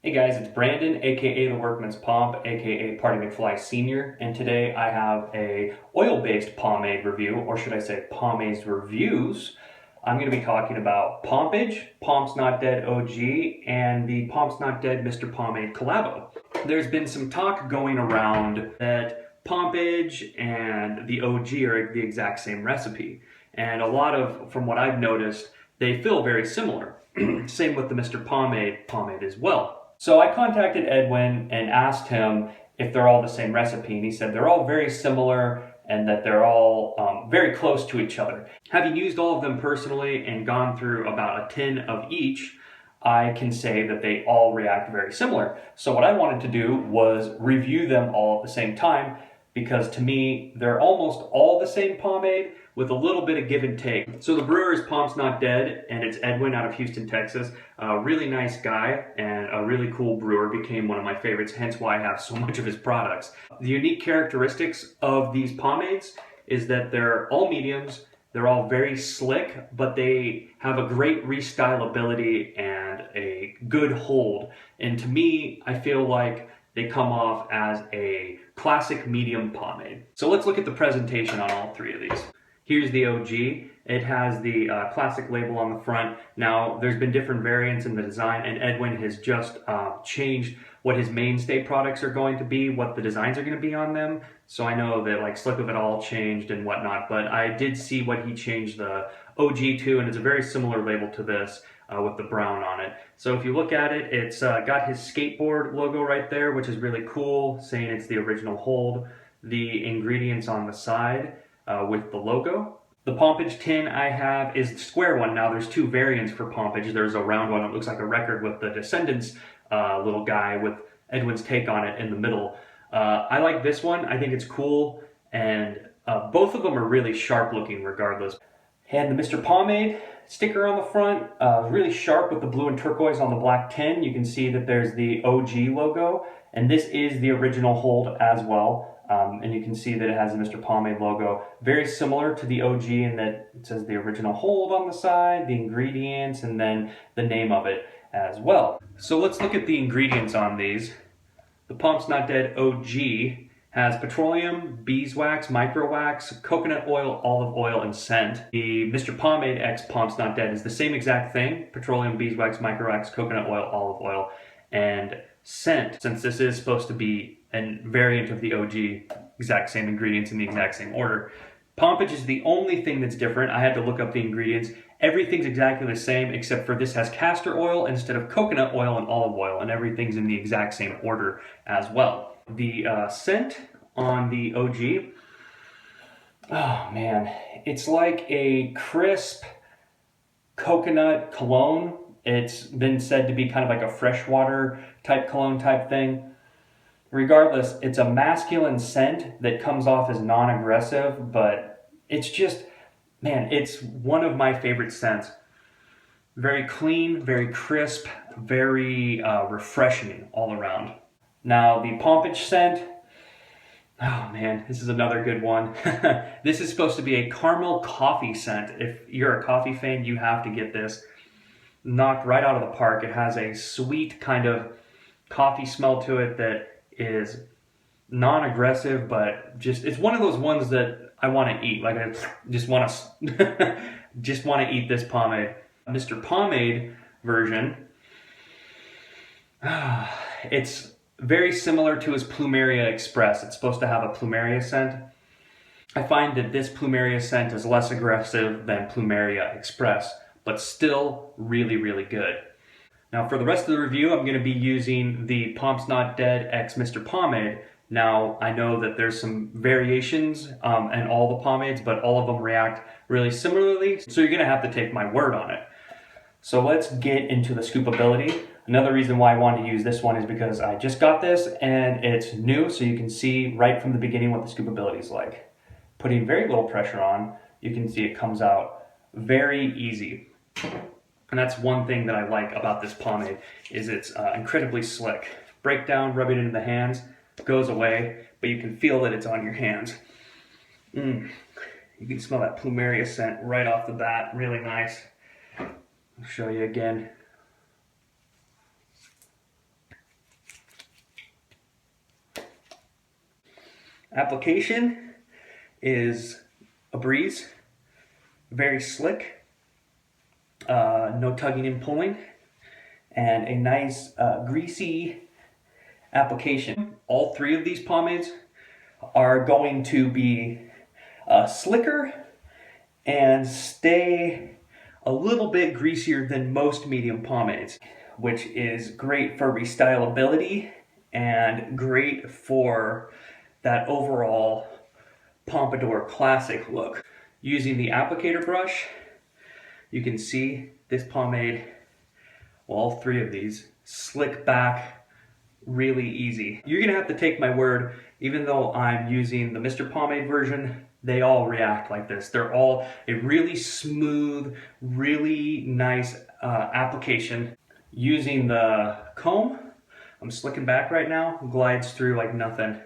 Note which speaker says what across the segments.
Speaker 1: Hey guys, it's Brandon, aka the Workman's Pomp, aka Party McFly Senior, and today I have a oil-based pomade review, or should I say pomades reviews. I'm going to be talking about Pompage, Pomps Not Dead OG, and the Pomps Not Dead Mr.Pomade Collabo. There's been some talk going around that Pompage and the OG are the exact same recipe, and a lot of, from what I've noticed, they feel very similar. Same with the Mr. Pomade as well. So I contacted Edwin and asked him if they're all the same recipe, and he said they're all very similar and that they're all very close to each other. Having used all of them personally and gone through about a tin of each, I can say that they all react very similar. So what I wanted to do was review them all at the same time, because to me, they're almost all the same pomade with a little bit of give and take. So the brewer is Pomps Not Dead, and it's Edwin out of Houston, Texas. A really nice guy and a really cool brewer, became one of my favorites, hence why I have so much of his products. The unique characteristics of these pomades is that they're all mediums, they're all very slick, but they have a great restylability and a good hold. And to me, I feel like they come off as a classic medium pomade. So let's look at the presentation on all three of these. Here's the OG. It has the classic label on the front. Now, there's been different variants in the design, and Edwin has just changed what his mainstay products are going to be, what the designs are going to be on them. So I know that like Slip of It All changed and whatnot, but I did see what he changed the OG to, and it's a very similar label to this with the brown on it. So if you look at it, it's got his skateboard logo right there, which is really cool, saying it's the original hold. The ingredients on the side with the logo. The Pompage tin I have is the square one. Now there's two variants for Pompage. There's a round one that looks like a record with the Descendants little guy with Edwin's take on it in the middle. I like this one. I think it's cool, and both of them are really sharp looking regardless. And the Mr. Pomade sticker on the front, really sharp with the blue and turquoise on the black tin. You can see that there's the OG logo, and this is the original hold as well. And you can see that it has the Mr. Pomade logo. Very similar to the OG in that it says the original hold on the side, the ingredients, and then the name of it as well. So let's look at the ingredients on these. The Pomps Not Dead OG has petroleum, beeswax, micro wax, coconut oil, olive oil, and scent. The Mr. Pomade X Pomps Not Dead is the same exact thing: petroleum, beeswax, micro wax, coconut oil, olive oil, and scent. Since this is supposed to be a variant of the OG, exact same ingredients in the exact same order. Pompage is the only thing that's different. I had to look up the ingredients. Everything's exactly the same, except for this has castor oil instead of coconut oil and olive oil, and everything's in the exact same order as well. The scent on the OG, oh man, it's like a crisp coconut cologne. It's been said to be kind of like a freshwater type cologne type thing. Regardless, it's a masculine scent that comes off as non-aggressive, but it's just, man, it's one of my favorite scents. Very clean, very crisp, very refreshing all around. Now, the Pompage scent, oh man, this is another good one. This is supposed to be a caramel coffee scent. If you're a coffee fan, you have to get this. Knocked right out of the park. It has a sweet kind of coffee smell to it that is non-aggressive, but just, it's one of those ones that I want to eat. Like I just want to just want to eat this pomade. Mr. Pomade version, it's very similar to his Plumeria Express. It's supposed to have a Plumeria scent. I find that this Plumeria scent is less aggressive than Plumeria Express, but still really, really good. Now for the rest of the review, I'm going to be using the Pomps Not Dead X Mr. Pomade. Now I know that there's some variations in all the pomades, but all of them react really similarly, so you're going to have to take my word on it. So let's get into the scoopability. Another reason why I wanted to use this one is because I just got this and it's new, so you can see right from the beginning what the scoopability is like. Putting very little pressure on, you can see it comes out very easy. And that's one thing that I like about this pomade, is it's incredibly slick. Break down, rub it into the hands, goes away, but you can feel that it's on your hands. You can smell that Plumeria scent right off the bat, really nice. I'll show you again. Application is a breeze, very slick, no tugging and pulling, and a nice greasy application. All three of these pomades are going to be slicker and stay a little bit greasier than most medium pomades, which is great for restylability and great for that overall pompadour classic look. Using the applicator brush, you can see this pomade, well, all three of these, slick back really easy. You're gonna have to take my word, even though I'm using the Mr.Pomade version, they all react like this. They're all a really smooth, really nice application. Using the comb, I'm slicking back right now, glides through like nothing.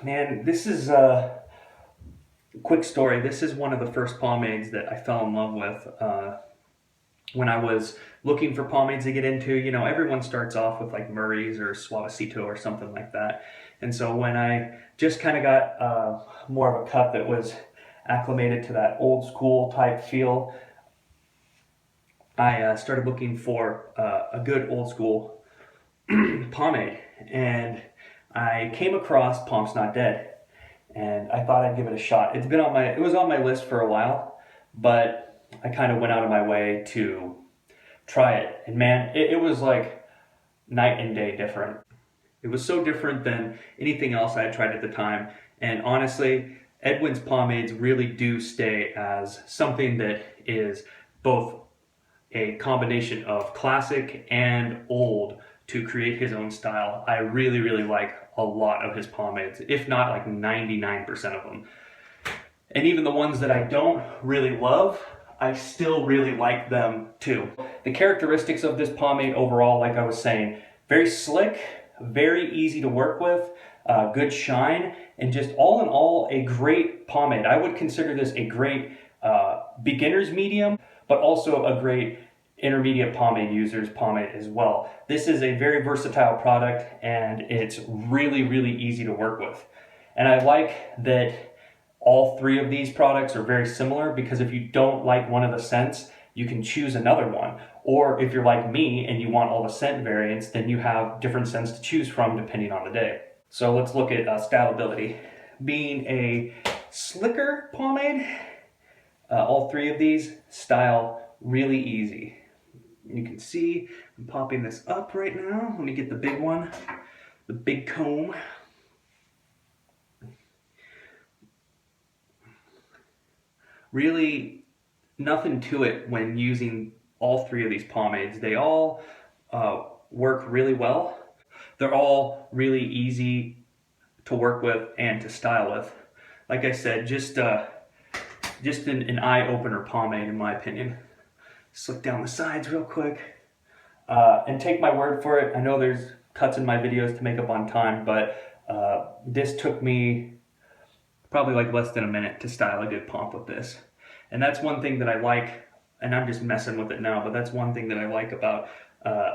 Speaker 1: Man, this is a quick story. This is one of the first pomades that I fell in love with when I was looking for pomades to get into. You know, everyone starts off with like Murray's or Suavecito or something like that. And so when I just kind of got more of a cup that was acclimated to that old school type feel, I started looking for a good old school pomade, and I came across Pomps Not Dead, and I thought I'd give it a shot. It was on my list for a while, but I kind of went out of my way to try it, and man, it was like night and day different. It was so different than anything else I had tried at the time, and honestly, Edwin's pomades really do stay as something that is both a combination of classic and old to create his own style. I really, really like a lot of his pomades, if not like 99% of them. And even the ones that I don't really love, I still really like them too. The characteristics of this pomade overall, like I was saying, very slick, very easy to work with, good shine, and just all in all, a great pomade. I would consider this a great beginner's medium, but also a great intermediate pomade user's pomade as well. This is a very versatile product, and it's really, really easy to work with. And I like that all three of these products are very similar, because if you don't like one of the scents, you can choose another one. Or if you're like me and you want all the scent variants, then you have different scents to choose from depending on the day. So let's look at stylability. Being a slicker pomade, all three of these style really easy. You can see I'm popping this up right now. Let me get the big one, the big comb. Really nothing to it when using all three of these pomades. They all work really well. They're all really easy to work with and to style with. Like I said, just an eye-opener pomade in my opinion. Slick down the sides real quick. And take my word for it, I know there's cuts in my videos to make up on time, but this took me probably like less than a minute to style a good pomp with this. And that's one thing that I like, and I'm just messing with it now, but that's one thing that I like about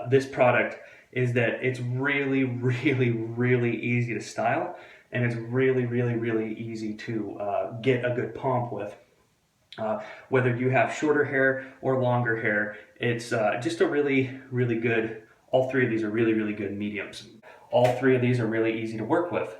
Speaker 1: this product, is that it's really, really, really easy to style, and it's really, really, really easy to get a good pomp with. Whether you have shorter hair or longer hair, it's just a really, really good, all three of these are really, really good mediums. All three of these are really easy to work with.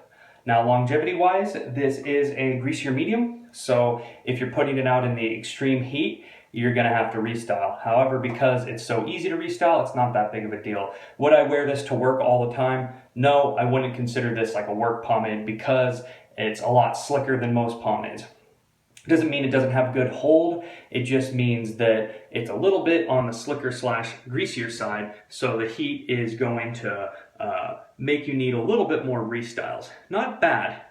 Speaker 1: Now, longevity-wise, this is a greasier medium, so if you're putting it out in the extreme heat, you're gonna have to restyle. However, because it's so easy to restyle, it's not that big of a deal. Would I wear this to work all the time? No, I wouldn't consider this like a work pomade, because it's a lot slicker than most pomades. It doesn't mean it doesn't have good hold, it just means that it's a little bit on the slicker / greasier side, so the heat is going to make you need a little bit more restyles. Not bad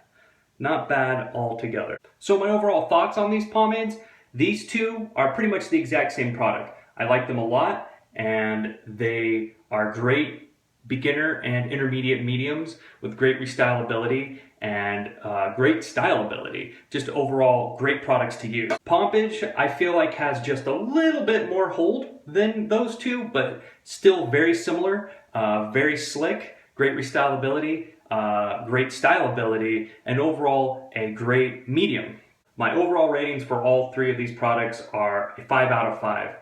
Speaker 1: altogether. So my overall thoughts on these pomades, these two are pretty much the exact same product. I like them a lot, and they are great beginner and intermediate mediums with great restylability and great styleability. Just overall great products to use. Pompage, I feel like, has just a little bit more hold than those two, but still very similar, very slick, great restylability. great styleability, and overall a great medium. My overall ratings for all three of these products are a 5 out of 5.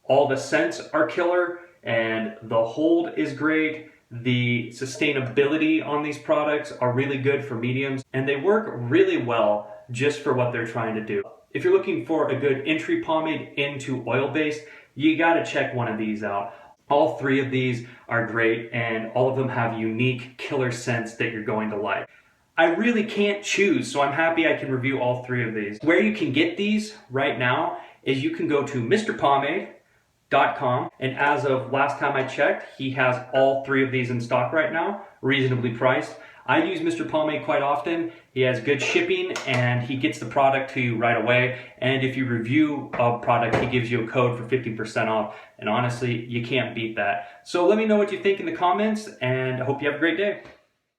Speaker 1: All the scents are killer and the hold is great. The sustainability on these products are really good for mediums and they work really well just for what they're trying to do. If you're looking for a good entry pomade into oil-based, you gotta check one of these out. All three of these are great and all of them have unique killer scents that you're going to like. I really can't choose, so I'm happy I can review all three of these. Where you can get these right now is you can go to Mr.Pomade.com, and as of last time I checked, he has all three of these in stock right now, reasonably priced. I use Mr. Pomade quite often. He has good shipping and he gets the product to you right away. And if you review a product, he gives you a code for 50% off. And honestly, you can't beat that. So let me know what you think in the comments and I hope you have a great day.